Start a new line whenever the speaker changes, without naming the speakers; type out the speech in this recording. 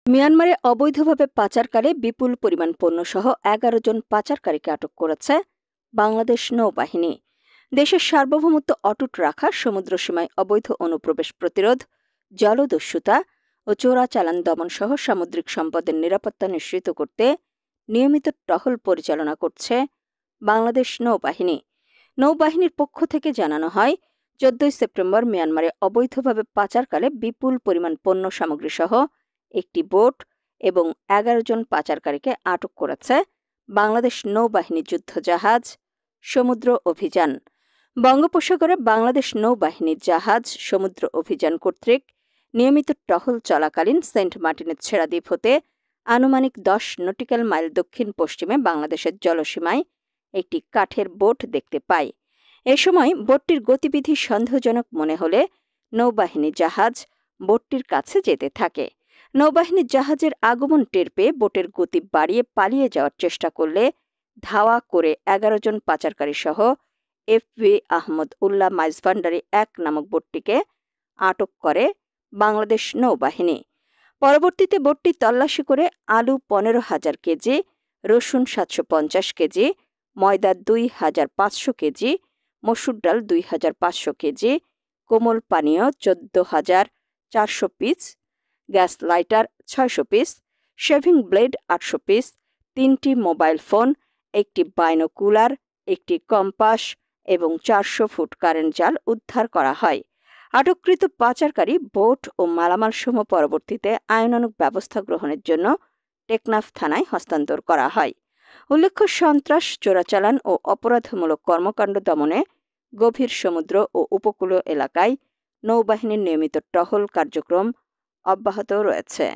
মিয়ানমারে অবৈধভাবে পাচারকালে বিপুল পরিমাণ পণ্যসহ ১১ জন পাচারকারীকে আটক করেছে বাংলাদেশ নৌবাহিনী। দেশের সার্বভৌমত্ব অটুট রাখা, সমুদ্রসীমায় অবৈধ অনুপ্রবেশ প্রতিরোধ, জলদস্যুতা ও চোরাচালান দমনসহ সামুদ্রিক সম্পদের নিরাপত্তা নিশ্চিত করতে নিয়মিত টহল পরিচালনা করছে বাংলাদেশ নৌবাহিনী। নৌবাহিনীর পক্ষ থেকে জানানো হয়, ১৪ সেপ্টেম্বর মিয়ানমারে অবৈধভাবে পাচারকালে বিপুল পরিমাণ পণ্য সামগ্রীসহ একটি বোট এবং ১১ জন পাচারকারীকে আটক করেছে বাংলাদেশ নৌবাহিনী যুদ্ধজাহাজ সমুদ্র অভিযান। বঙ্গোপসাগরে বাংলাদেশ নৌবাহিনীর জাহাজ সমুদ্র অভিযান কর্তৃক নিয়মিত টহল চলাকালীন সেন্ট মার্টিনের ছেড়া দ্বীপ হতে আনুমানিক ১০ নটিক্যাল মাইল দক্ষিণ পশ্চিমে বাংলাদেশের জলসীমায় একটি কাঠের বোট দেখতে পায়। এ সময় বোটটির গতিবিধি সন্দেহজনক মনে হলে নৌবাহিনী জাহাজ বোটটির কাছে যেতে থাকে। নৌবাহিনীর জাহাজের আগমন টের পেয়ে বোটের গতি বাড়িয়ে পালিয়ে যাওয়ার চেষ্টা করলে ধাওয়া করে ১১ জন পাচারকারী সহ এফভি আহমদ উল্লাহ মাইজভান্ডারি ১ নামক বোটটিকে আটক করে বাংলাদেশ নৌবাহিনী। পরবর্তীতে বোটটি তল্লাশি করে আলু ১৫,০০০ কেজি, রসুন ৭৫০ কেজি, ময়দা ২,৫০০ কেজি, মসুর ডাল ২,৫০০ কেজি, কোমল পানীয় ১৪,৪০০ piece, gas lighter ৬০০ piece, shaving blade ৮০০ piece, ৩টি মোবাইল ফোন, একটি বাইনোকুলার, একটি কম্পাস এবং ৪০০ ফুট কারেন্ট জাল উদ্ধার করা হয়। আটককৃত পাচারকারী বোট ও মালামালসমূহ পরবর্তীতে আইনানুগ ব্যবস্থা গ্রহণের জন্য টেকনাফ থানায় হস্তান্তর করা হয়। উল্লেখ্য, সন্ত্রাস, চোরাচালান ও অপরাধমূলক কর্মকাণ্ড দমনে গভীর সমুদ্র ও উপকূলীয় এলাকায় নৌবাহিনীর নিয়মিত টহল কার্যক্রম অব্যাহত রয়েছে।